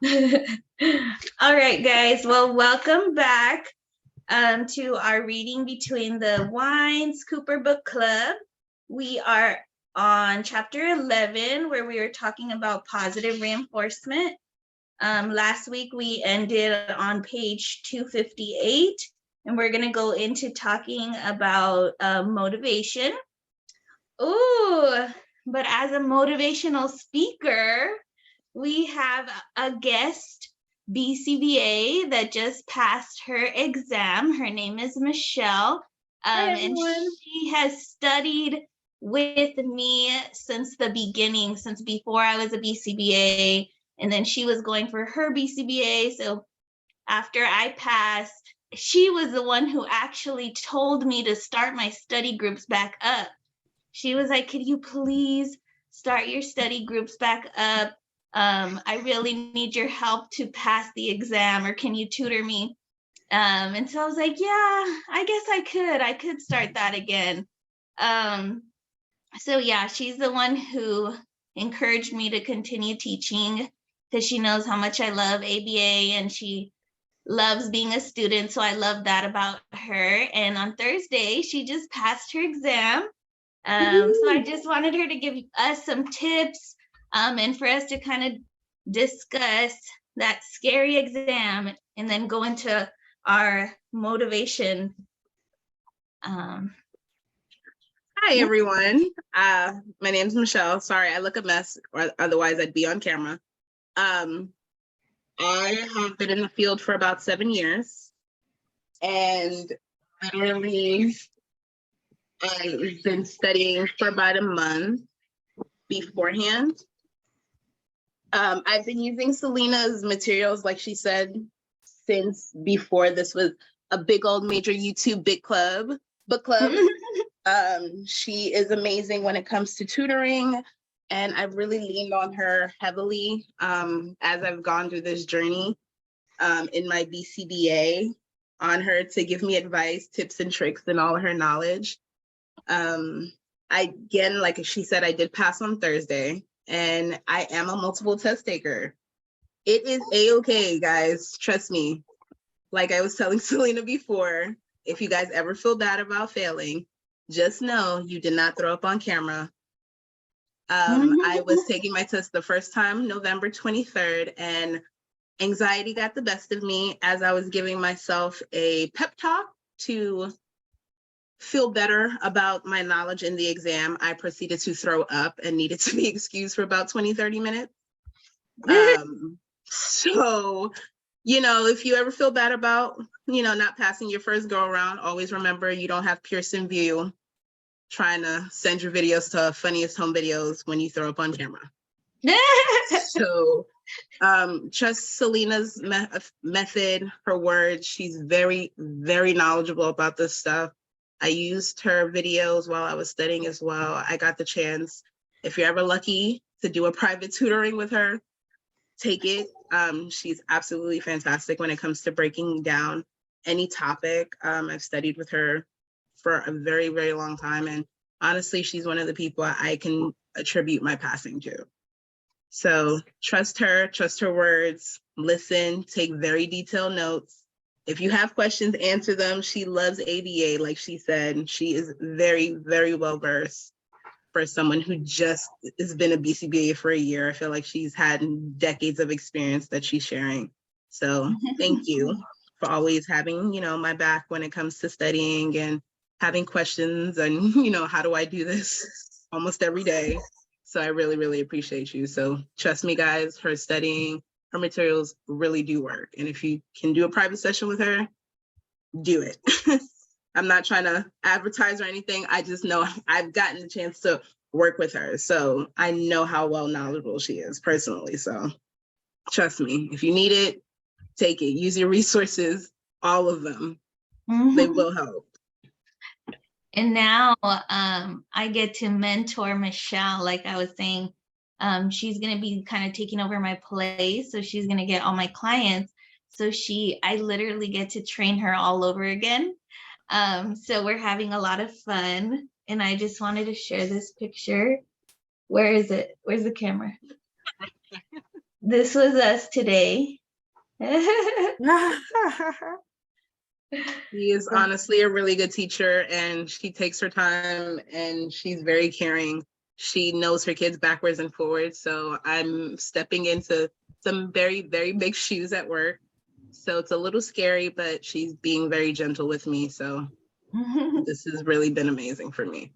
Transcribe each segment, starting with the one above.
All right, guys. Well, welcome back to our Reading Between the Wines Cooper Book Club. We are on chapter 11, where we were talking about positive reinforcement. Last week, we ended on page 258, and we're going to go into talking about motivation. Ooh, but as a motivational speaker, we have a guest BCBA that just passed her exam. Her name is Michelle. And she has studied with me since the beginning, since before I was a BCBA. And then she was going for her BCBA. So after I passed, she was the one who actually told me to start my study groups back up. She was like, could you please start your study groups back up? I really need your help to pass the exam, or can you tutor me? And so I was like, yeah, I guess I could start that again. So yeah, she's the one who encouraged me to continue teaching because she knows how much I love ABA and she loves being a student. So I love that about her. And on Thursday, she just passed her exam. So I just wanted her to give us some tips and for us to kind of discuss that scary exam and then go into our motivation. Hi, everyone. My name's Michelle. Sorry, I look a mess, or otherwise I'd be on camera. I have been in the field for about 7 years, and literally I've been studying for about a month beforehand. I've been using Selena's materials, like she said, since before this was a big old major YouTube book club. She is amazing when it comes to tutoring, and I've really leaned on her heavily as I've gone through this journey in my BCBA, on her to give me advice, tips, and tricks, and all of her knowledge. Again, like she said, I did pass on Thursday, and I am a multiple test taker. It is a-okay, guys. Trust me. Like I was telling Selena before, if you guys ever feel bad about failing, just know you did not throw up on camera. I was taking my test the first time, November 23rd, and anxiety got the best of me as I was giving myself a pep talk to feel better about my knowledge in the exam. I proceeded to throw up and needed to be excused for about 20-30 minutes. So, if you ever feel bad about, not passing your first go around, always remember you don't have Pearson VUE trying to send your videos to Funniest Home Videos when you throw up on camera. So trust Selena's method, her words. She's very, very knowledgeable about this stuff. I used her videos while I was studying as well. I got the chance, if you're ever lucky to do a private tutoring with her, take it. She's absolutely fantastic when it comes to breaking down any topic. I've studied with her for a very, very long time. And honestly, she's one of the people I can attribute my passing to. So trust her words, listen, take very detailed notes. If you have questions, answer them. She loves ABA, like she said. She is very, very well versed for someone who just has been a BCBA for a year. I feel like she's had decades of experience that she's sharing. So thank you for always having, my back when it comes to studying and having questions and, how do I do this almost every day? So I really, really appreciate you. So trust me, guys, her studying, her materials really do work. And if you can do a private session with her, do it. I'm not trying to advertise or anything. I just know I've gotten the chance to work with her. So I know how well knowledgeable she is personally. So trust me, if you need it, take it. Use your resources, all of them. They will help. And now I get to mentor Michelle, like I was saying. She's going to be kind of taking over my place. So she's going to get all my clients. So I literally get to train her all over again. So we're having a lot of fun. And I just wanted to share this picture. Where is it? Where's the camera? this was us today. She is honestly a really good teacher, and she takes her time, and she's very caring. She knows her kids backwards and forwards. So I'm stepping into some very, very big shoes at work. So it's a little scary, but she's being very gentle with me. So this has really been amazing for me.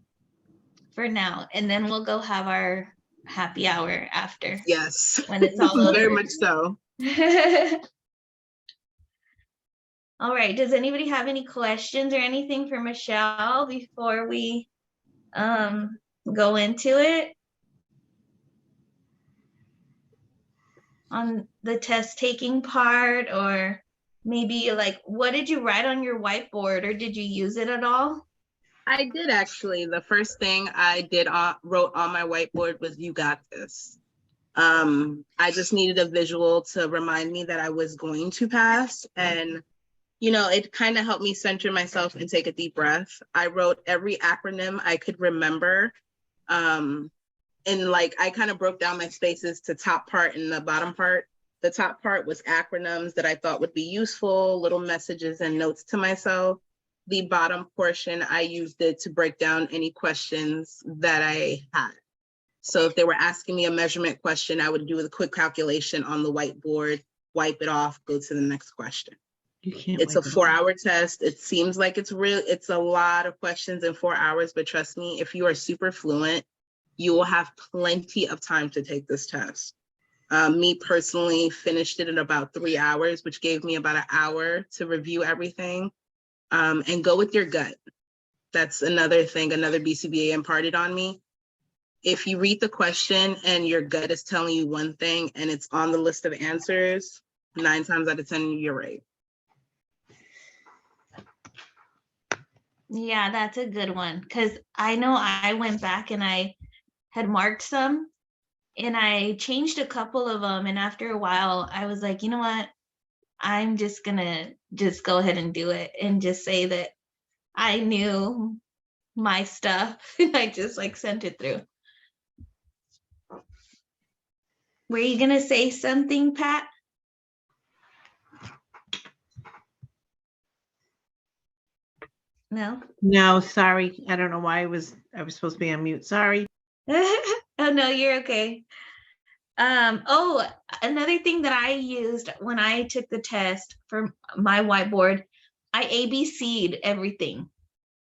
For now. And then we'll go have our happy hour after. Yes. When it's all over. Very much so. All right. Does anybody have any questions or anything for Michelle before we go into it? On the test taking part, or maybe like, what did you write on your whiteboard, or did you use it at all? I did actually. The first thing I did wrote on my whiteboard was "You got this." I just needed a visual to remind me that I was going to pass, and you know, it kind of helped me center myself and take a deep breath. I wrote every acronym I could remember. And like, I kind of broke down my spaces to top part and the bottom part. The top part was acronyms that I thought would be useful, little messages and notes to myself. The bottom portion, I used it to break down any questions that I had. So if they were asking me a measurement question, I would do a quick calculation on the whiteboard, wipe it off, go to the next question. It's a 4-hour test. It seems like it's a lot of questions in 4 hours, but trust me, if you are super fluent, you will have plenty of time to take this test. Me personally finished it in about 3 hours, which gave me about an hour to review everything. And go with your gut. That's another thing, another BCBA imparted on me. If you read the question and your gut is telling you one thing and it's on the list of answers, 9 times out of 10, you're right. Yeah, that's a good one, because I know I went back and I had marked some and I changed a couple of them, and after a while I was like, you know what, I'm just gonna just go ahead and do it and just say that I knew my stuff and I just like sent it through. Were you gonna say something, Pat? No? No, sorry. I don't know why I was supposed to be on mute. Sorry. Oh no, you're okay. Oh, another thing that I used when I took the test for my whiteboard, I ABC'd everything.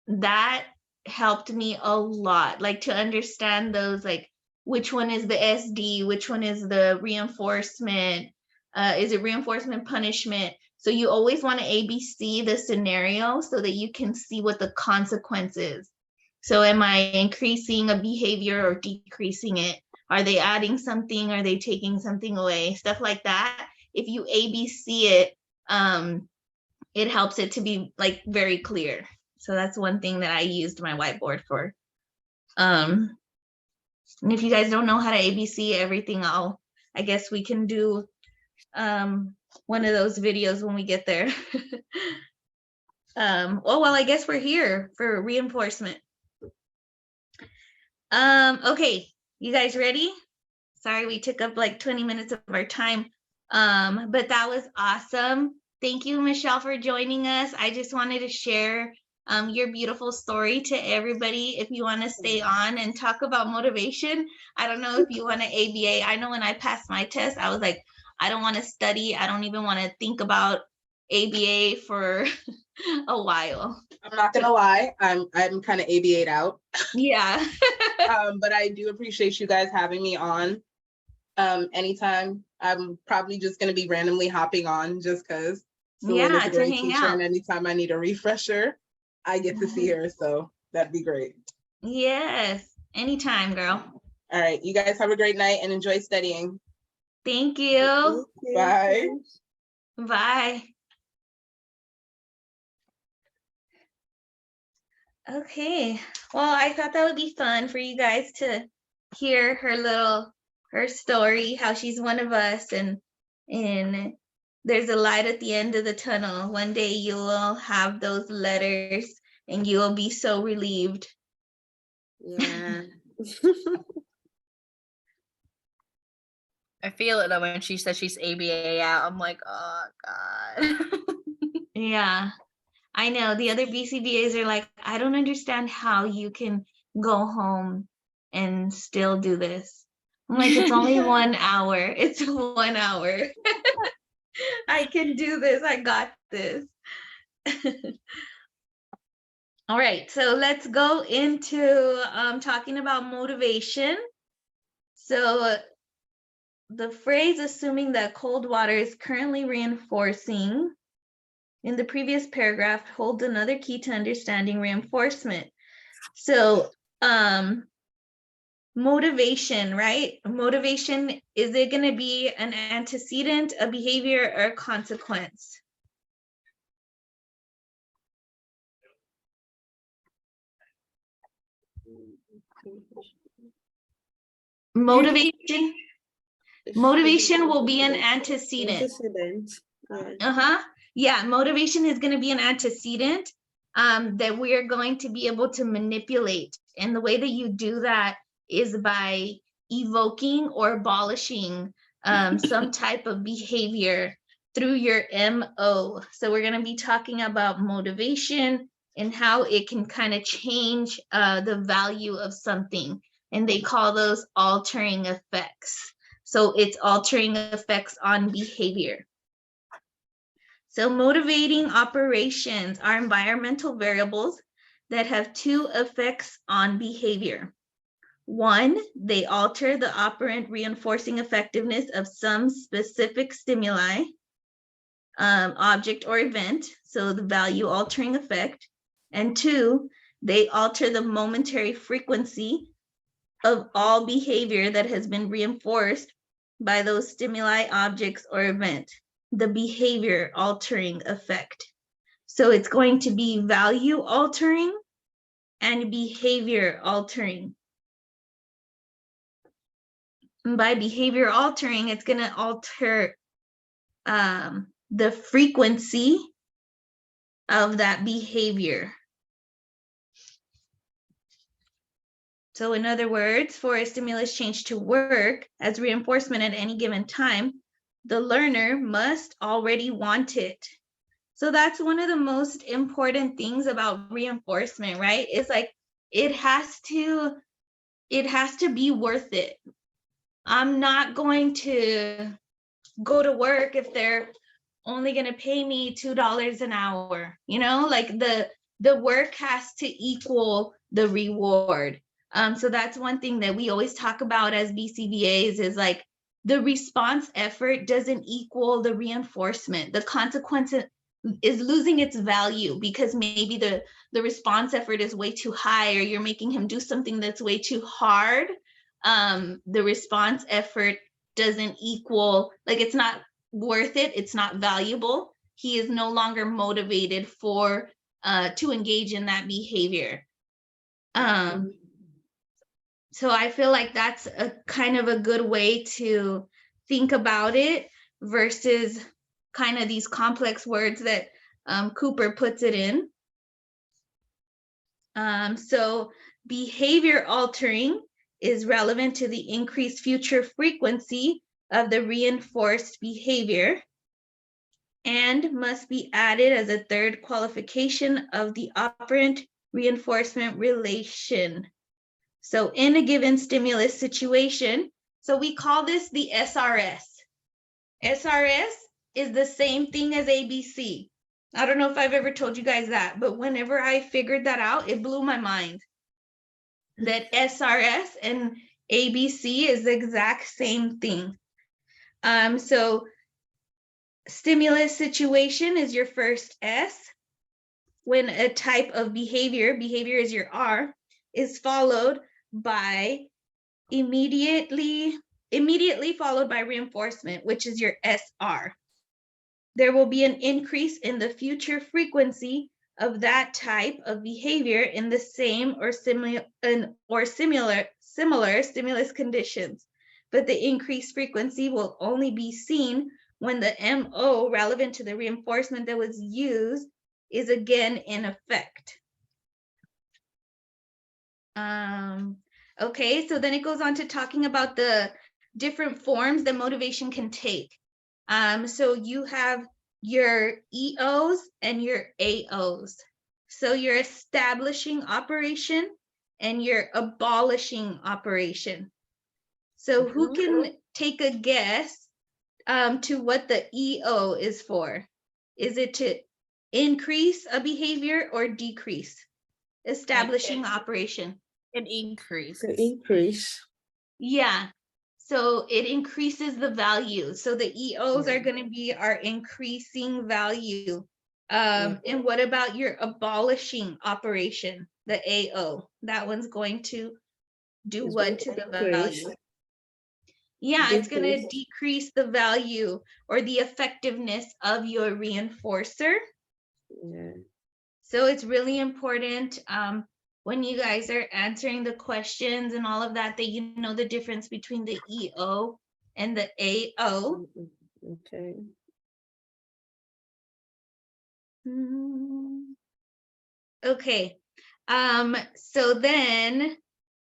That helped me a lot, like to understand those, like which one is the SD, which one is the reinforcement, is it reinforcement punishment? So you always want to ABC the scenario so that you can see what the consequence is. So am I increasing a behavior or decreasing it? Are they adding something? Are they taking something away? Stuff like that. If you ABC it, it helps it to be like very clear. So that's one thing that I used my whiteboard for. And if you guys don't know how to ABC everything, I guess we can do one of those videos when we get there. Oh, well, I guess we're here for reinforcement. Okay, you guys ready? Sorry, we took up like 20 minutes of our time, but that was awesome. Thank you, Michelle, for joining us. I just wanted to share your beautiful story to everybody. If you want to stay on and talk about motivation, I don't know if you want to ABA. I know when I passed my test, I was like, I don't want to study. I don't even want to think about ABA for a while. I'm not gonna lie, I'm kind of ABA'd out. Yeah. But I do appreciate you guys having me on. Anytime. I'm probably just gonna be randomly hopping on just because. Yeah, to hang out. And anytime I need a refresher, I get to see her. So that'd be great. Yes, anytime, girl. All right, you guys have a great night and enjoy studying. Thank you. Bye. Bye. Okay, well, I thought that would be fun for you guys to hear her story, how she's one of us, and there's a light at the end of the tunnel. One day you will have those letters and you will be so relieved. Yeah. I feel it though when she says she's ABA out. I'm like, oh God. Yeah, I know. The other BCBAs are like, I don't understand how you can go home and still do this. I'm like, it's only 1 hour. It's 1 hour. I can do this. I got this. All right, so let's go into talking about motivation. So the phrase assuming that cold water is currently reinforcing in the previous paragraph holds another key to understanding reinforcement. So motivation, right? Motivation, is it going to be an antecedent, a behavior, or a consequence? Motivation will be an antecedent. Yeah, motivation is going to be an antecedent that we are going to be able to manipulate. And the way that you do that is by evoking or abolishing some type of behavior through your MO. So we're going to be talking about motivation and how it can kind of change the value of something. And they call those altering effects. So it's altering effects on behavior. So motivating operations are environmental variables that have two effects on behavior. One, they alter the operant reinforcing effectiveness of some specific stimuli, object or event, so the value altering effect. And two, they alter the momentary frequency of all behavior that has been reinforced by those stimuli, objects, or event, the behavior altering effect. So it's going to be value altering and behavior altering. And by behavior altering, it's going to alter the frequency of that behavior. So in other words, for a stimulus change to work as reinforcement at any given time, the learner must already want it. So that's one of the most important things about reinforcement, right? It's like it has to be worth it. I'm not going to go to work if they're only going to pay me $2 an hour, you know, like the work has to equal the reward. So that's one thing that we always talk about as BCBAs is like the response effort doesn't equal the reinforcement. The consequence is losing its value because maybe the response effort is way too high or you're making him do something that's way too hard. The response effort doesn't equal, like it's not worth it, it's not valuable. He is no longer motivated for to engage in that behavior. So I feel like that's a kind of a good way to think about it versus kind of these complex words that Cooper puts it in. So behavior altering is relevant to the increased future frequency of the reinforced behavior and must be added as a third qualification of the operant reinforcement relation. So in a given stimulus situation, so we call this the SRS. SRS is the same thing as ABC. I don't know if I've ever told you guys that, but whenever I figured that out, it blew my mind. That SRS and ABC is the exact same thing. So stimulus situation is your first S. When a type of behavior is your R, is followed by immediately followed by reinforcement, which is your SR. There will be an increase in the future frequency of that type of behavior in the same or similar stimulus conditions, but the increased frequency will only be seen when the MO relevant to the reinforcement that was used is again in effect. Okay, so then it goes on to talking about the different forms that motivation can take. So you have your EOs and your AOs. So your establishing operation and your abolishing operation. So who can take a guess to what the EO is for? Is it to increase a behavior or decrease? Establishing operation. An increase. The increase. Yeah. So it increases the value. So the EOs are going to be our increasing value. And what about your abolishing operation, the AO? That one's going to do It's what going to to the increase. value? Yeah, it's going to Decrease. decrease the value or the effectiveness of your reinforcer. Yeah. So it's really important when you guys are answering the questions and all of that, that you know the difference between the EO and the AO. Okay. Okay, so then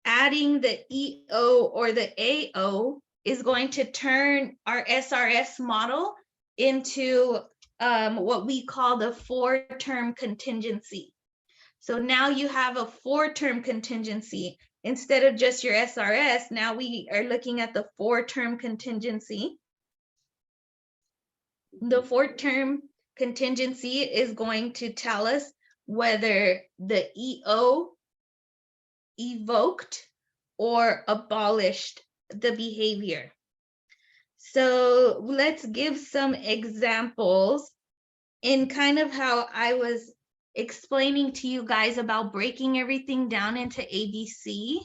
adding the EO or the AO is going to turn our SRS model into what we call the 4-term contingency. So now you have a 4-term contingency. Instead of just your SRS, now we are looking at the 4-term contingency. The 4-term contingency is going to tell us whether the EO evoked or abolished the behavior. So let's give some examples in kind of how I was explaining to you guys about breaking everything down into ABC.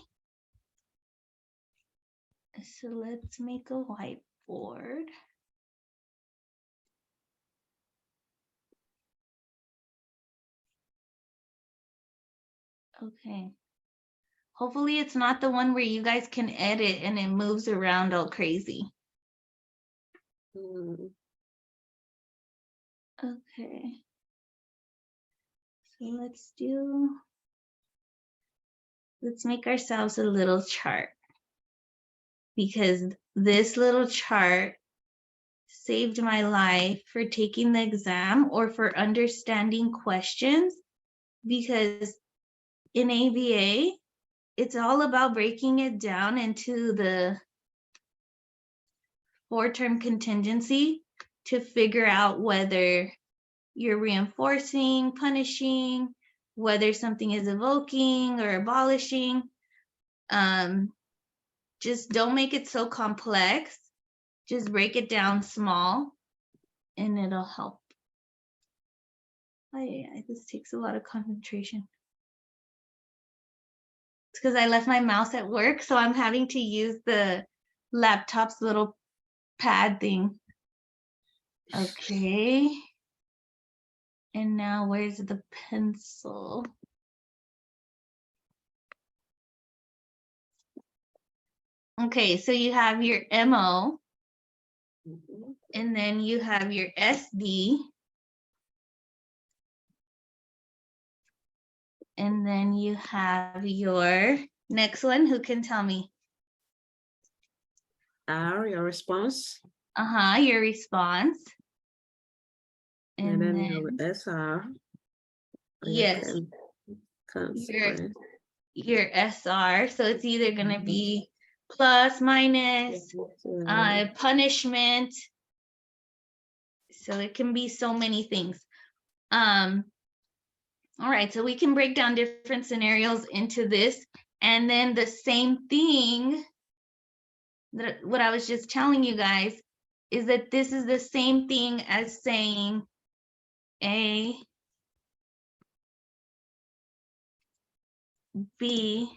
So let's make a whiteboard. Okay. Hopefully it's not the one where you guys can edit and it moves around all crazy. Okay. So let's make ourselves a little chart, because this little chart saved my life for taking the exam or for understanding questions, because in ABA, it's all about breaking it down into the 4-term contingency to figure out whether you're reinforcing, punishing, whether something is evoking or abolishing. Just don't make it so complex. Just break it down small and it'll help. This takes a lot of concentration. It's because I left my mouse at work, so I'm having to use the laptop's little pad thing. Okay. And now where's the pencil? Okay, so you have your MO, and then you have your SD, and then you have your next one. Who can tell me? R, your response. Your response. And then you have SR. Yes, Consequence. your SR. So it's either going to be plus, minus, punishment. So it can be so many things. All right, so we can break down different scenarios into this, and then the same thing that what I was just telling you guys is that this is the same thing as saying A, B,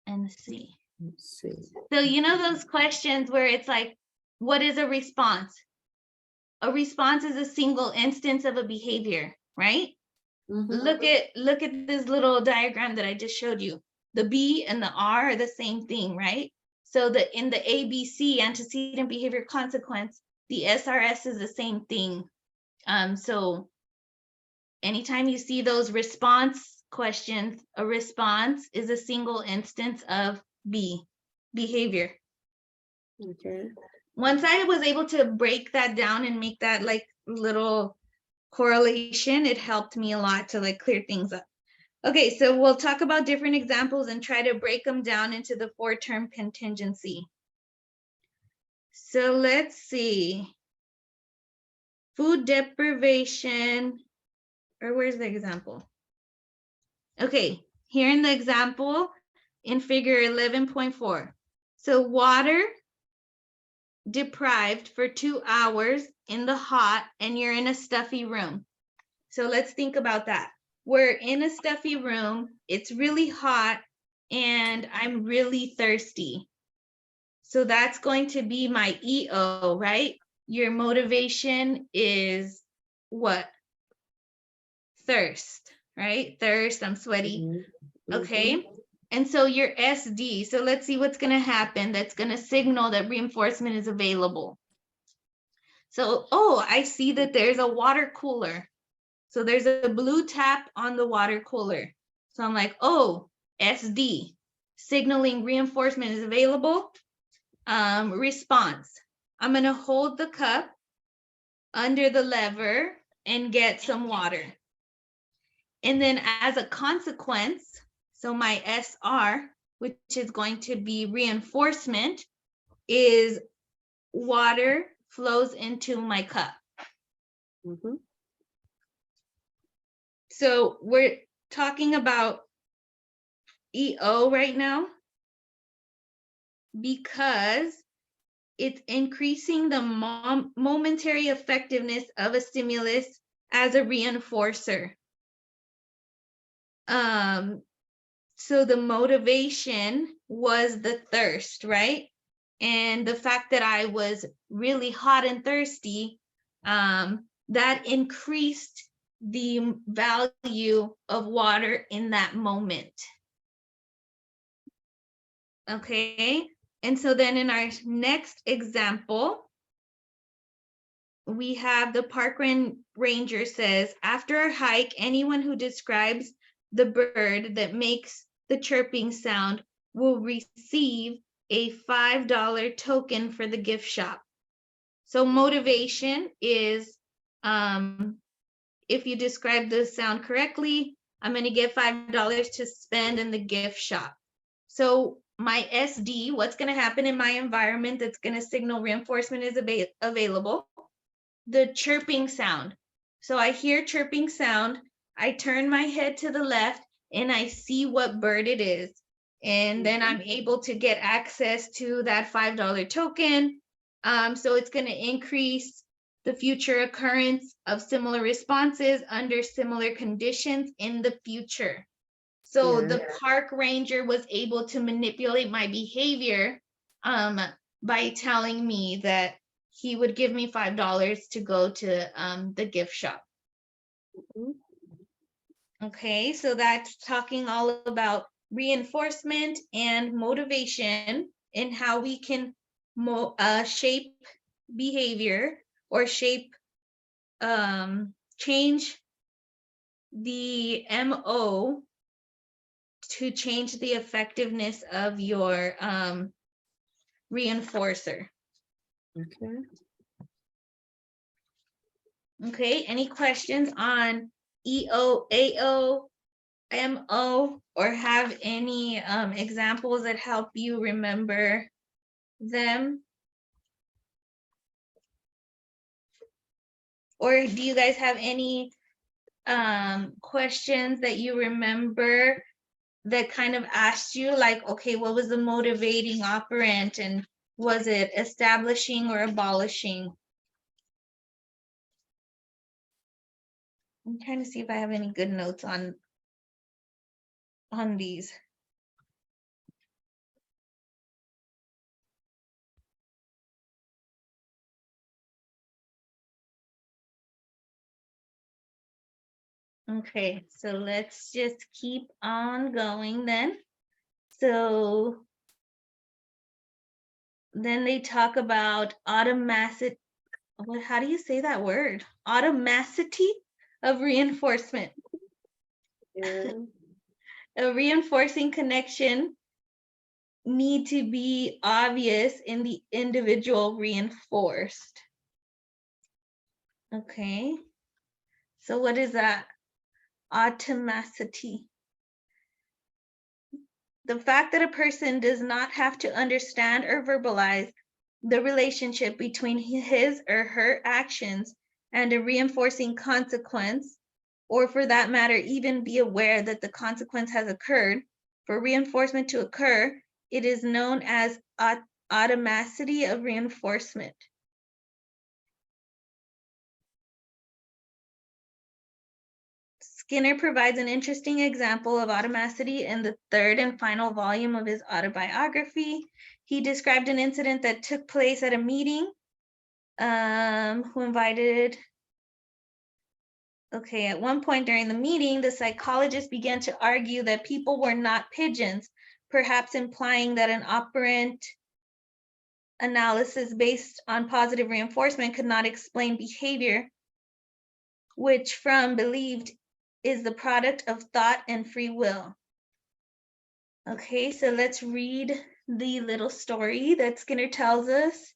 and C. Let's see. So you know those questions where it's like, what is a response? A response is a single instance of a behavior, right? Look at this little diagram that I just showed you. The B and the R are the same thing, right? So in the ABC, antecedent behavior consequence, the SRS is the same thing. So anytime you see those response questions, a response is a single instance of B, behavior. Okay. Once I was able to break that down and make that like little correlation, it helped me a lot to like clear things up. Okay, so we'll talk about different examples and try to break them down into the 4-term contingency. So let's see. Food deprivation, or where's the example? Okay, here in the example in figure 11.4. So water deprived for 2 hours in the hot and you're in a stuffy room. So let's think about that. We're in a stuffy room, it's really hot, and I'm really thirsty. So that's going to be my EO, right? Your motivation is what? Thirst, right? Thirst, I'm sweaty. Mhm. Okay. And so your SD, so let's see what's going to happen. That's going to signal that reinforcement is available. So, oh, I see that there's a water cooler. So there's a blue tap on the water cooler. So I'm like, oh, SD, signaling reinforcement is available. Response, I'm going to hold the cup under the lever and get some water. And then as a consequence, so my SR, which is going to be reinforcement, is water flows into my cup. Mhm. So we're talking about EO right now because it's increasing the momentary effectiveness of a stimulus as a reinforcer. So the motivation was the thirst, right? And the fact that I was really hot and thirsty, that increased the value of water in that moment. Okay, and so then in our next example, we have the park ranger says, after a hike, anyone who describes the bird that makes the chirping sound will receive a $5 token for the gift shop. So motivation is, if you describe the sound correctly, I'm going to get $5 to spend in the gift shop. So my SD, what's going to happen in my environment that's going to signal reinforcement is available? The chirping sound. So I hear chirping sound, I turn my head to the left and I see what bird it is. And then I'm able to get access to that $5 token. So it's going to increase the future occurrence of similar responses under similar conditions in the future. So Yeah. the park ranger was able to manipulate my behavior by telling me that he would give me $5 to go to the gift shop. Mhm. Okay, so that's talking all about reinforcement and motivation and how we can shape behavior or shape, change the MO to change the effectiveness of your reinforcer. Okay. Okay, any questions on EO, AO, MO, or have any examples that help you remember them? Or do you guys have any questions that you remember that kind of asked you like, okay, what was the motivating operant and was it establishing or abolishing? I'm trying to see if I have any good notes on these. Okay, so let's just keep on going then. So then they talk about automaticity. How do you say that word? Automaticity of reinforcement. Yeah. A reinforcing connection need to be obvious in the individual reinforced. Okay. So what is that? Automaticity. The fact that a person does not have to understand or verbalize the relationship between his or her actions and a reinforcing consequence, or for that matter, even be aware that the consequence has occurred, for reinforcement to occur, it is known as automaticity of reinforcement. Skinner provides an interesting example of automaticity in the third and final volume of his autobiography. He described an incident that took place at a meeting. At one point during the meeting, the psychologist began to argue that people were not pigeons, perhaps implying that an operant analysis based on positive reinforcement could not explain behavior, which Fromm believed is the product of thought and free will. Okay, so let's read the little story that Skinner tells us.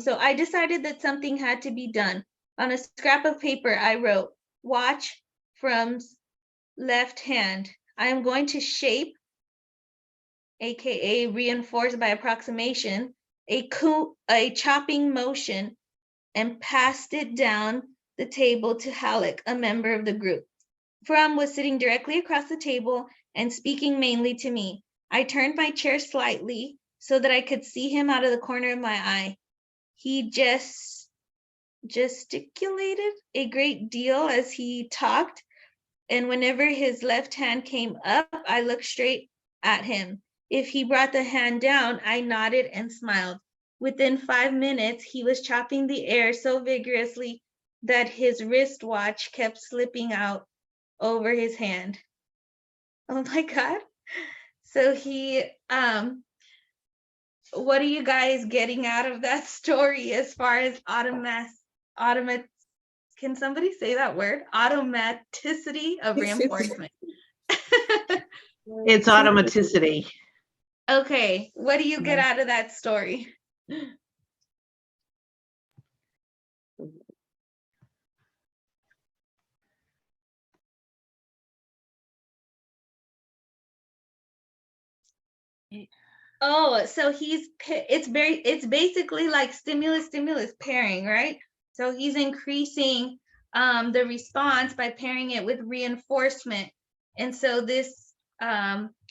So I decided that something had to be done. On a scrap of paper, I wrote, watch Fromm's left hand. I am going to shape, AKA reinforced by approximation, a chopping motion and passed it down the table to Halleck, a member of the group. Fromm was sitting directly across the table and speaking mainly to me. I turned my chair slightly so that I could see him out of the corner of my eye. He gesticulated a great deal as he talked, and whenever his left hand came up, I looked straight at him. If he brought the hand down, I nodded and smiled. Within 5 minutes, he was chopping the air so vigorously that his wristwatch kept slipping out over his hand. Oh my God. So what are you guys getting out of that story as far as can somebody say that word? Automaticity of reinforcement. It's automaticity. Okay, what do you get out of that story? Oh, so it's basically like stimulus pairing, right? So he's increasing the response by pairing it with reinforcement. And so this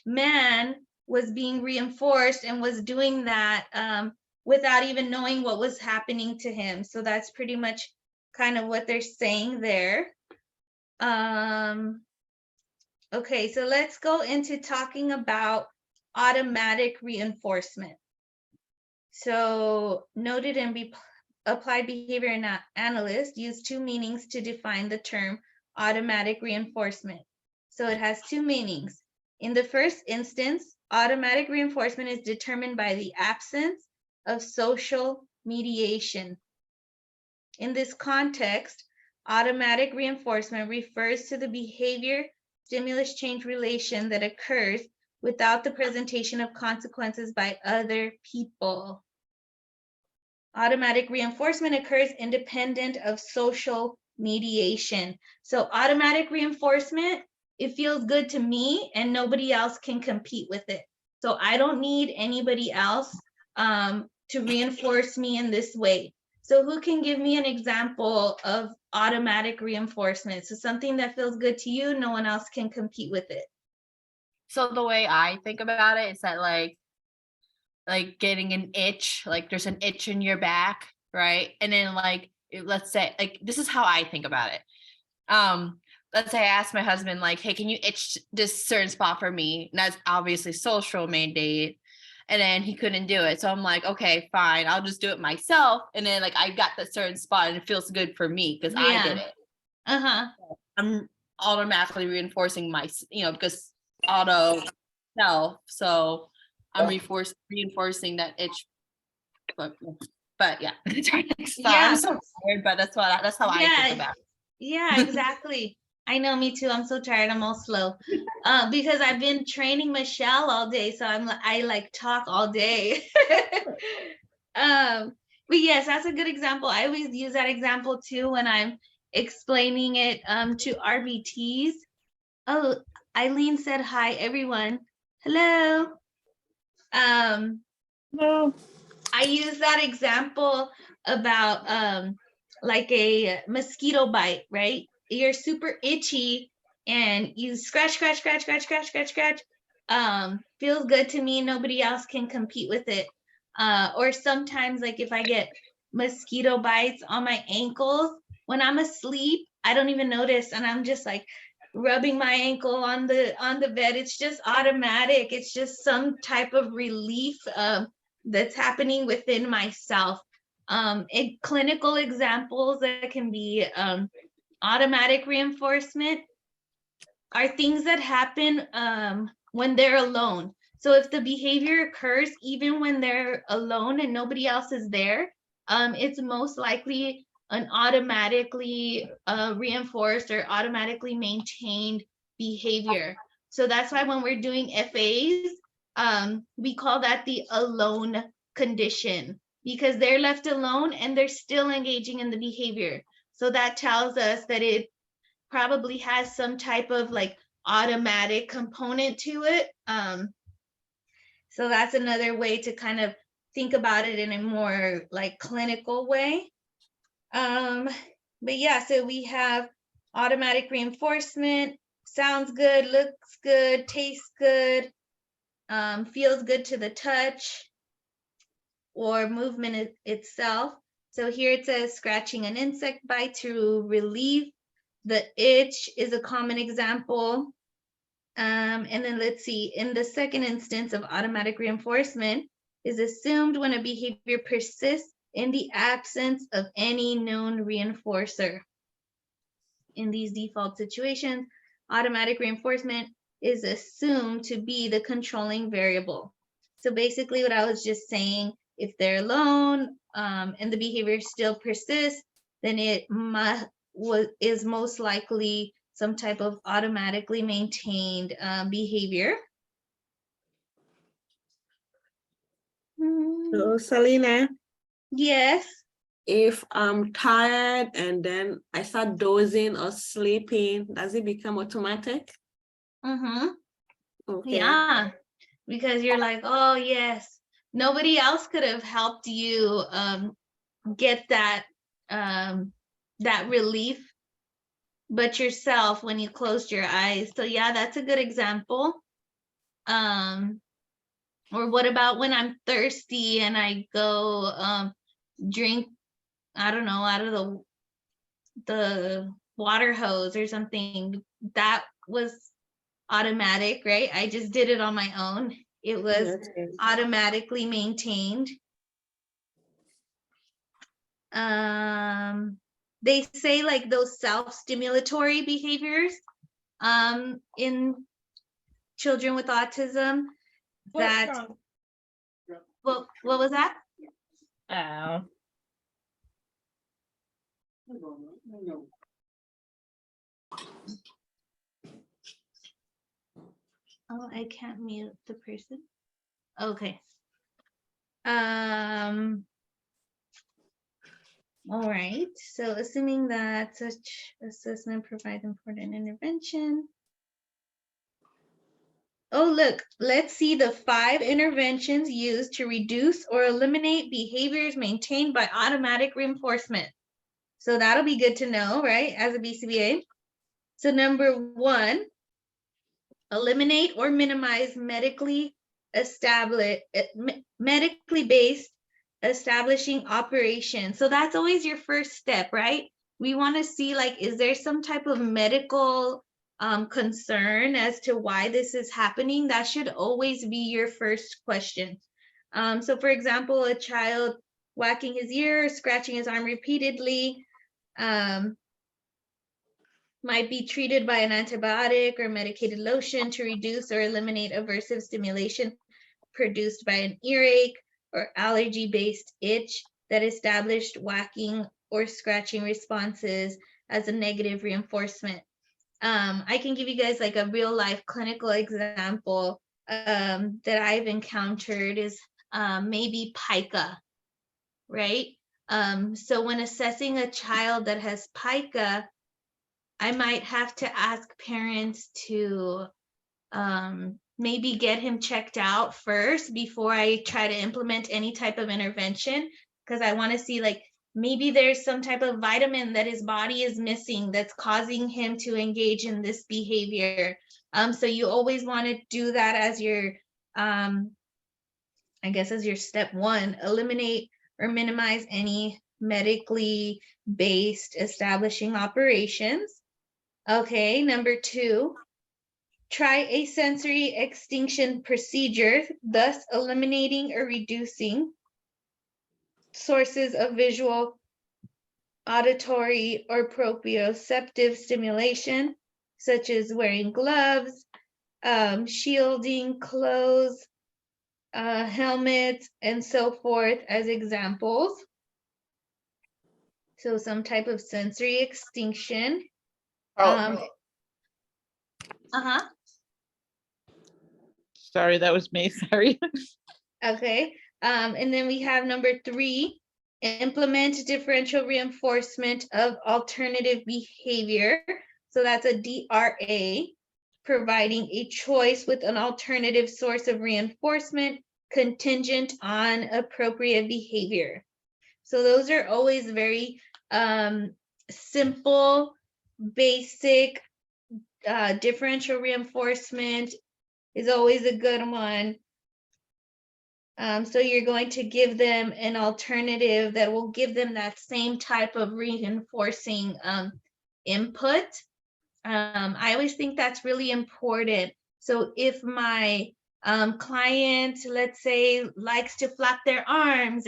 man was being reinforced and was doing that without even knowing what was happening to him. So that's pretty much kind of what they're saying there. Okay, so let's go into talking about automatic reinforcement. So noted and applied behavior analyst used two meanings to define the term automatic reinforcement. So it has two meanings. In the first instance, automatic reinforcement is determined by the absence of social mediation. In this context, automatic reinforcement refers to the behavior stimulus change relation that occurs without the presentation of consequences by other people. Automatic reinforcement occurs independent of social mediation. So automatic reinforcement, it feels good to me and nobody else can compete with it. So I don't need anybody else to reinforce me in this way. So who can give me an example of automatic reinforcement? So something that feels good to you, no one else can compete with it. So the way I think about it is that like getting an itch, like there's an itch in your back, right? And then like let's say like this is how I think about it. Let's say I asked my husband like, hey, can you itch this certain spot for me? And that's obviously social mandate. And then he couldn't do it. So I'm like, okay, fine, I'll just do it myself. And then like I got that certain spot and it feels good for me because I did it. I'm automatically reinforcing my, because auto self. So I'm reinforcing that itch. But yeah, I'm so tired, but that's how I think about it. Yeah, exactly. I know, me too. I'm so tired. I'm all slow. Because I've been training Michelle all day, so I like talk all day. But yes, that's a good example. I always use that example too when I'm explaining it to RBTs. Oh, Eileen said hi, everyone. Hello. No. I use that example about like a mosquito bite, right? You're super itchy and you scratch. Feels good to me. Nobody else can compete with it. Or sometimes, like if I get mosquito bites on my ankles when I'm asleep, I don't even notice, and I'm just like rubbing my ankle on the bed. It's just automatic. It's just some type of relief that's happening within myself. Clinical examples that can be automatic reinforcement are things that happen when they're alone. So if the behavior occurs even when they're alone and nobody else is there, it's most likely an automatically reinforced or automatically maintained behavior. So that's why when we're doing FAs, we call that the alone condition, because they're left alone and they're still engaging in the behavior. So that tells us that it probably has some type of like automatic component to it. So that's another way to kind of think about it in a more like clinical way. But yeah, so we have automatic reinforcement, sounds good, looks good, tastes good, feels good to the touch or movement itself. So here it says scratching an insect bite to relieve the itch is a common example. And then let's see, in the second instance of automatic reinforcement is assumed when a behavior persists in the absence of any known reinforcer. In these default situations, automatic reinforcement is assumed to be the controlling variable. So basically what I was just saying, if they're alone and the behavior still persists, then it is most likely some type of automatically maintained behavior. So, Selena, Yes. if I'm tired and then I start dozing or sleeping, does it become automatic? Mm-hmm. Okay. Yeah, because you're like, oh yes, nobody else could have helped you get that that relief but yourself when you closed your eyes. So yeah, that's a good example. Or what about when I'm thirsty and I go drink, I don't know, out of the water hose or something? That was automatic, right? I just did it on my own. It was Okay. automatically maintained. They say like those self-stimulatory behaviors in children with autism that, well, what was that? Oh. Oh, I can't mute the person. Okay. All right. So assuming that such assessment provides important intervention. Oh, look, let's see the 5 interventions used to reduce or eliminate behaviors maintained by automatic reinforcement. So that'll be good to know, right, as a BCBA. So number 1, eliminate or minimize medically based establishing operation. So that's always your first step, right? We want to see like, is there some type of medical concern as to why this is happening? That should always be your first question. So for example, a child whacking his ear, scratching his arm repeatedly, might be treated by an antibiotic or medicated lotion to reduce or eliminate aversive stimulation produced by an earache or allergy-based itch that established whacking or scratching responses as a negative reinforcement. I can give you guys like a real life clinical example that I've encountered is maybe pica, right? So when assessing a child that has pica, I might have to ask parents to maybe get him checked out first before I try to implement any type of intervention, because I want to see like maybe there's some type of vitamin that his body is missing that's causing him to engage in this behavior. So you always want to do that as your, I guess as your step one, eliminate or minimize any medically based establishing operations. Okay, number 2, try a sensory extinction procedure, thus eliminating or reducing sources of visual, auditory, or proprioceptive stimulation, such as wearing gloves, shielding clothes, helmets, and so forth as examples. So some type of sensory extinction. Sorry, that was me. Sorry. Okay. And then we have number 3, implement differential reinforcement of alternative behavior. So that's a DRA, providing a choice with an alternative source of reinforcement contingent on appropriate behavior. So those are always very simple, basic. Differential reinforcement is always a good one. So you're going to give them an alternative that will give them that same type of reinforcing input. I always think that's really important. So if my client, let's say, likes to flap their arms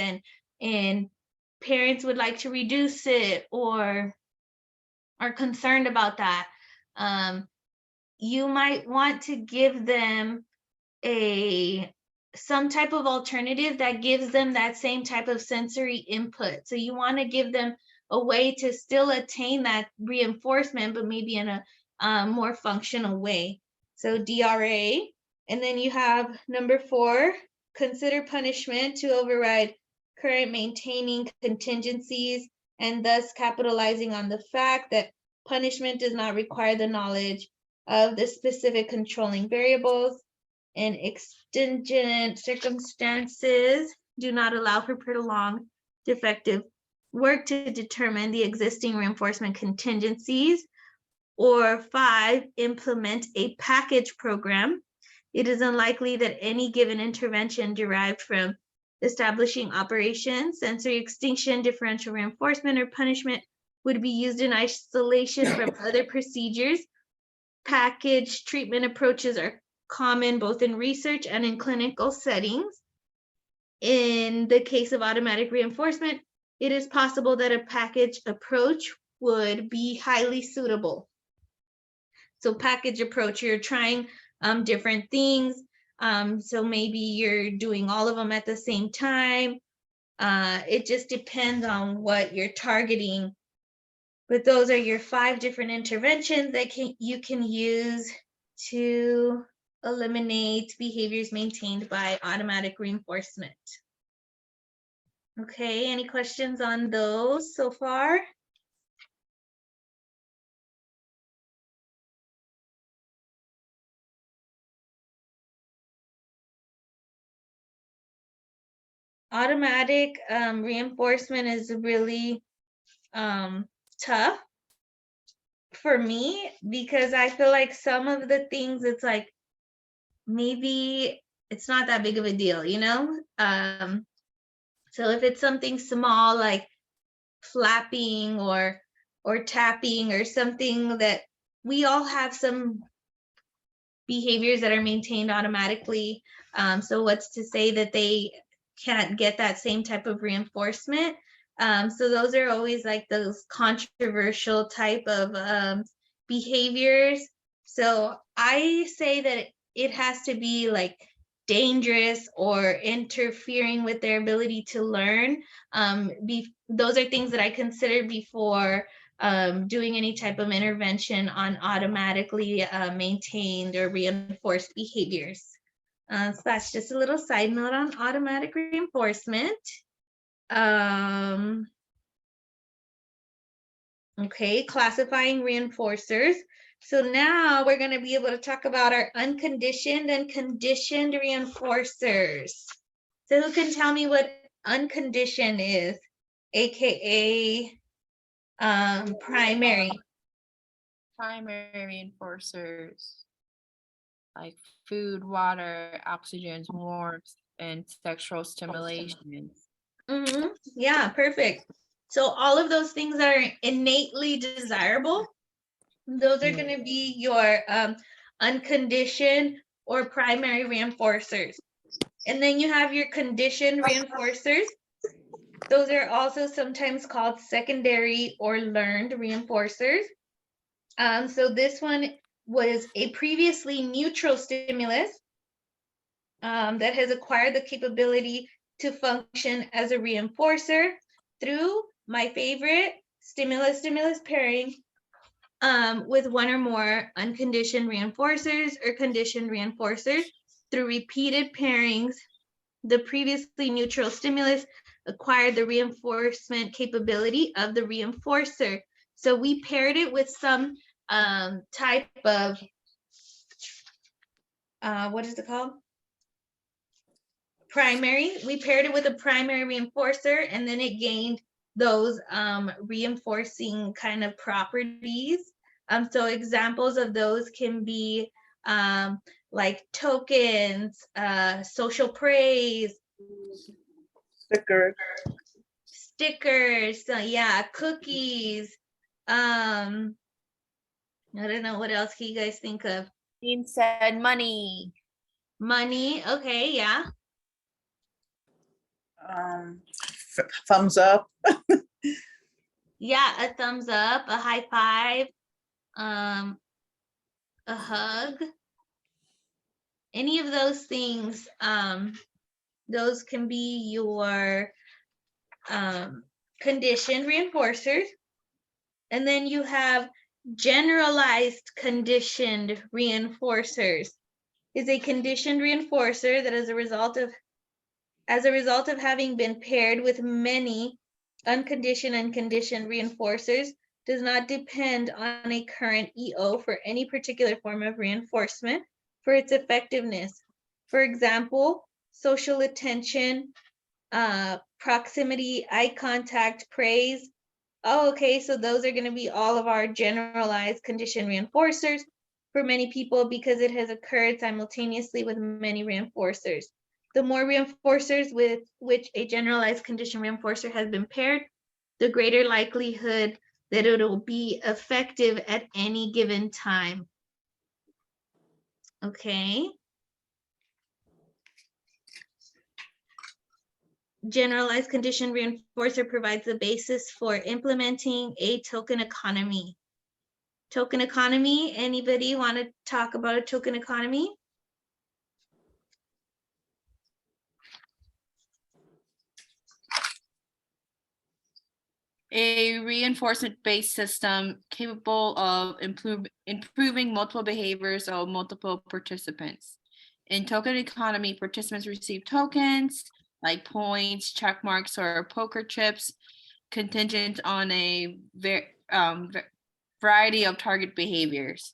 and parents would like to reduce it or are concerned about that, you might want to give them some type of alternative that gives them that same type of sensory input. So you want to give them a way to still attain that reinforcement, but maybe in a more functional way. So DRA. And then you have number 4, consider punishment to override current maintaining contingencies, and thus capitalizing on the fact that punishment does not require the knowledge of the specific controlling variables, and extingent circumstances do not allow for prolonged defective work to determine the existing reinforcement contingencies. Or 5, implement a package program. It is unlikely that any given intervention derived from establishing operations, sensory extinction, differential reinforcement, or punishment would be used in isolation from other procedures. Package treatment approaches are common both in research and in clinical settings. In the case of automatic reinforcement, it is possible that a package approach would be highly suitable. So package approach, you're trying different things. So maybe you're doing all of them at the same time. It just depends on what you're targeting. But those are your 5 different interventions that you can use to eliminate behaviors maintained by automatic reinforcement. Okay, any questions on those so far? Automatic reinforcement is really tough for me because I feel like some of the things it's like maybe it's not that big of a deal, you know? So if it's something small like flapping or tapping or something that we all have some behaviors that are maintained automatically. So what's to say that they can't get that same type of reinforcement? So those are always like those controversial type of behaviors. So I say that it has to be like dangerous or interfering with their ability to learn. Those are things that I considered before doing any type of intervention on automatically maintained or reinforced behaviors. So that's just a little side note on automatic reinforcement. Okay, classifying reinforcers. So now we're going to be able to talk about our unconditioned and conditioned reinforcers. So who can tell me what unconditioned is, aka primary? Primary reinforcers like food, water, oxygen, warmth, and sexual stimulation. Yeah, perfect. So all of those things that are innately desirable, those are going to be your unconditioned or primary reinforcers. And then you have your conditioned reinforcers. Those are also sometimes called secondary or learned reinforcers. So this one was a previously neutral stimulus that has acquired the capability to function as a reinforcer through my favorite stimulus pairing with one or more unconditioned reinforcers or conditioned reinforcers. Through repeated pairings, the previously neutral stimulus acquired the reinforcement capability of the reinforcer. So we paired it with some type of, what is it called? Primary. We paired it with a primary reinforcer, and then it gained those reinforcing kind of properties. So examples of those can be like tokens, social praise, stickers, yeah, cookies. I don't know, what else can you guys think of? Dean said money. Money, okay, yeah. Thumbs up. Yeah, a thumbs up, a high five, a hug. Any of those things, those can be your conditioned reinforcers. And then you have generalized conditioned reinforcers. Is a conditioned reinforcer that as a result of having been paired with many unconditioned and conditioned reinforcers does not depend on a current EO for any particular form of reinforcement for its effectiveness. For example, social attention, proximity, eye contact, praise. Oh, okay, so those are going to be all of our generalized conditioned reinforcers for many people because it has occurred simultaneously with many reinforcers. The more reinforcers with which a generalized conditioned reinforcer has been paired, the greater likelihood that it will be effective at any given time. Okay. Generalized conditioned reinforcer provides the basis for implementing a token economy. Token economy, anybody want to talk about a token economy? A reinforcement-based system capable of improving multiple behaviors of multiple participants. In token economy, participants receive tokens like points, check marks, or poker chips, contingent on a variety of target behaviors.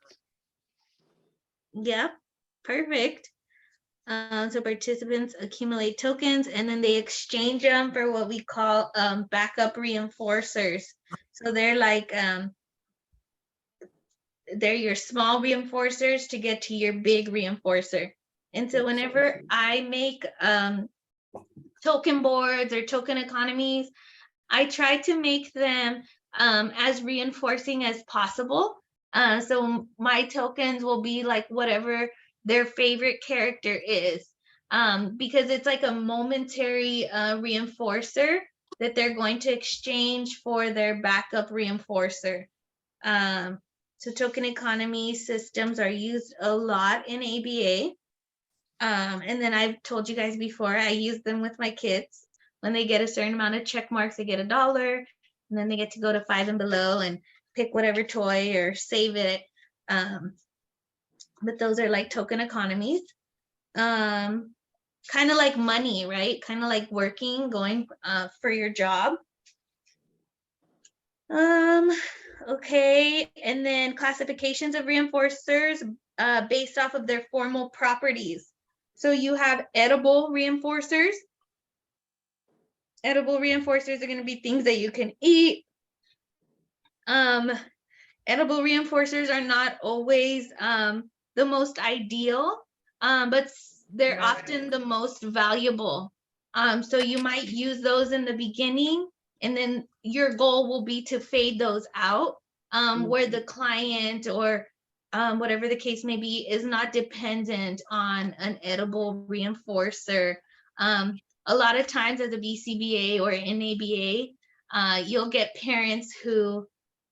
Yep, perfect. So participants accumulate tokens and then they exchange them for what we call backup reinforcers. So they're like, they're your small reinforcers to get to your big reinforcer. And so whenever I make token boards or token economies, I try to make them as reinforcing as possible. So my tokens will be like whatever their favorite character is, because it's like a momentary reinforcer that they're going to exchange for their backup reinforcer. So token economy systems are used a lot in ABA. And then I've told you guys before, I use them with my kids. When they get a certain amount of check marks, they get $1. And then they get to go to 5 and below and pick whatever toy or save it. But those are like token economies. Kind of like money, right? Kind of like working, going for your job. Okay, and then classifications of reinforcers based off of their formal properties. So you have edible reinforcers. Edible reinforcers are going to be things that you can eat. Edible reinforcers are not always the most ideal, but they're often the most valuable. So you might use those in the beginning, and then your goal will be to fade those out, where the client or whatever the case may be is not dependent on an edible reinforcer. A lot of times as a BCBA or NABA, you'll get parents who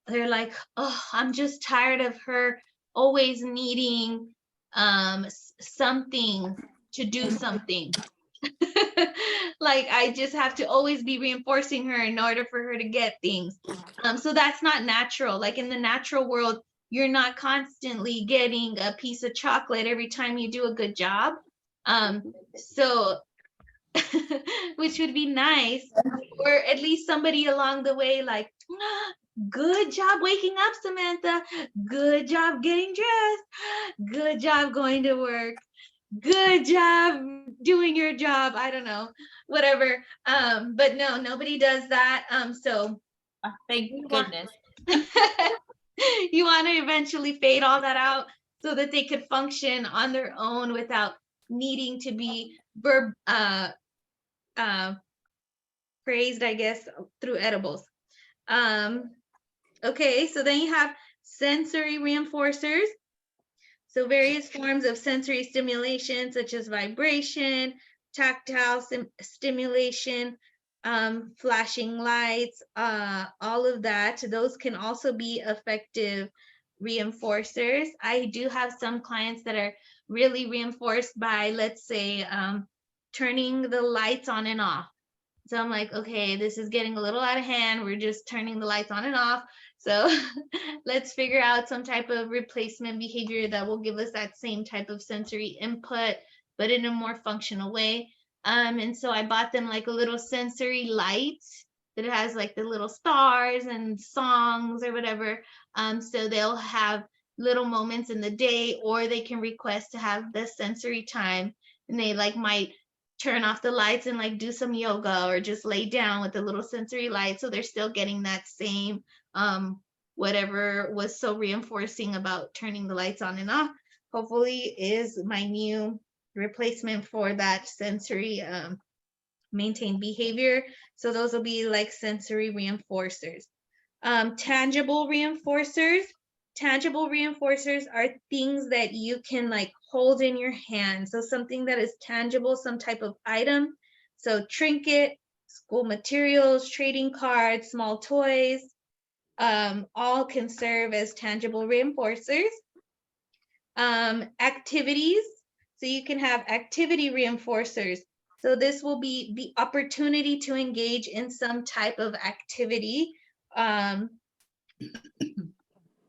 they're like, oh, I'm just tired of her always needing something to do something. Like I just have to always be reinforcing her in order for her to get things. So that's not natural. Like in the natural world, you're not constantly getting a piece of chocolate every time you do a good job. So which would be nice, or at least somebody along the way like, good job waking up, Samantha. Good job getting dressed. Good job going to work. Good job doing your job. I don't know, whatever. But no, nobody does that. So Thank goodness. you want to eventually fade all that out so that they could function on their own without needing to be praised, I guess, through edibles. Okay, so then you have sensory reinforcers. So various forms of sensory stimulation, such as vibration, tactile stimulation, flashing lights, all of that. Those can also be effective reinforcers. I do have some clients that are really reinforced by, let's say, turning the lights on and off. So I'm like, okay, this is getting a little out of hand. We're just turning the lights on and off. So let's figure out some type of replacement behavior that will give us that same type of sensory input, but in a more functional way. And so I bought them like a little sensory light that has like the little stars and songs or whatever. So they'll have little moments in the day, or they can request to have the sensory time, and they like might turn off the lights and like do some yoga or just lay down with the little sensory light. So they're still getting that same whatever was so reinforcing about turning the lights on and off, hopefully is my new replacement for that sensory maintained behavior. So those will be like sensory reinforcers. Tangible reinforcers. Tangible reinforcers are things that you can like hold in your hand. So something that is tangible, some type of item. So trinket, school materials, trading cards, small toys, all can serve as tangible reinforcers. Activities. So you can have activity reinforcers. So this will be the opportunity to engage in some type of activity.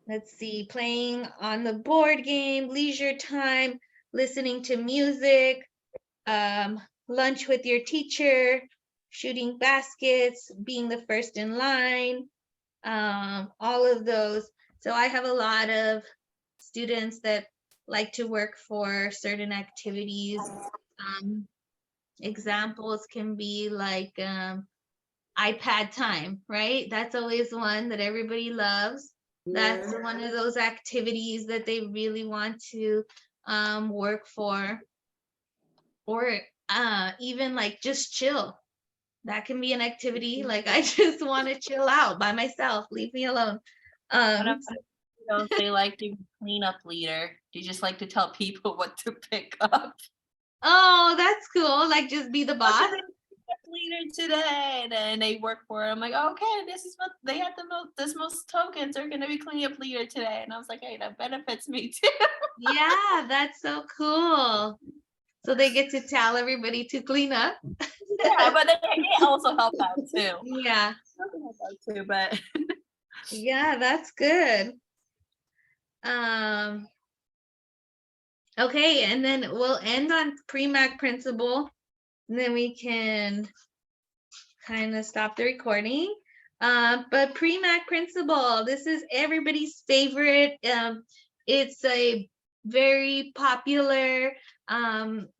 Let's see, playing on the board game, leisure time, listening to music, lunch with your teacher, shooting baskets, being the first in line, all of those. So I have a lot of students that like to work for certain activities. Examples can be like iPad time, right? That's always one that everybody loves. That's one of those activities that they really want to work for, or even like just chill. That can be an activity. Like I just want to chill out by myself. Leave me alone. Don't they like to clean up leader? Do you just like to tell people what to pick up? Oh, that's cool. Like just be the boss. Leader today, and then they work for it. I'm like, okay, this is what they had the most. This most tokens are gonna be cleaning up leader today, and I was like, hey, that benefits me too. Yeah, that's so cool. So they get to tell everybody to clean up. Yeah, but it also helped out too. Yeah, Help out too, but yeah, that's good. Okay, and then we'll end on PreMAC Principle, and then we can kind of stop the recording. But PreMAC Principle, this is everybody's favorite. It's a very popular,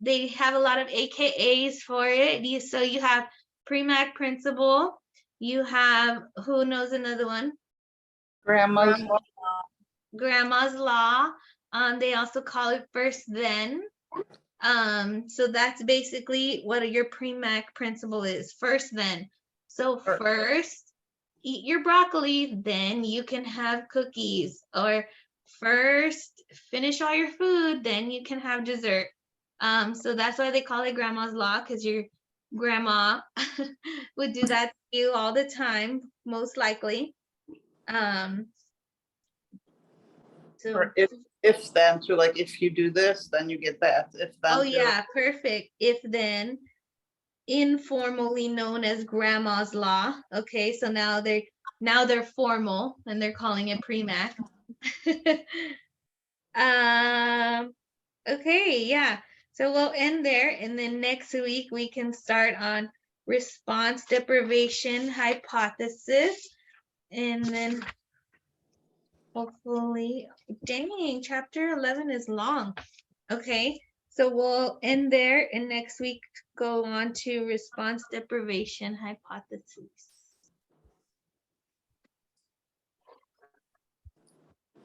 they have a lot of AKAs for it. So you have PreMAC Principle, you have, who knows another one? Grandma's Grandma's Law. They also call it First Then. So that's basically what your PreMAC Principle is, First Then. So first, eat your broccoli, then you can have cookies. Or first, finish all your food, then you can have dessert. So that's why they call it Grandma's Law, because your grandma would do that to you all the time, most likely. So or if then, so like if you do this, then you get that. If then. oh too. yeah, perfect. If then, informally known as Grandma's Law. Okay, so now they're formal and they're calling it PreMAC. Okay, yeah. So we'll end there, and then next week we can start on response deprivation hypothesis, and then hopefully, dang, chapter 11 is long. Okay, so we'll end there, and next week go on to response deprivation hypothesis.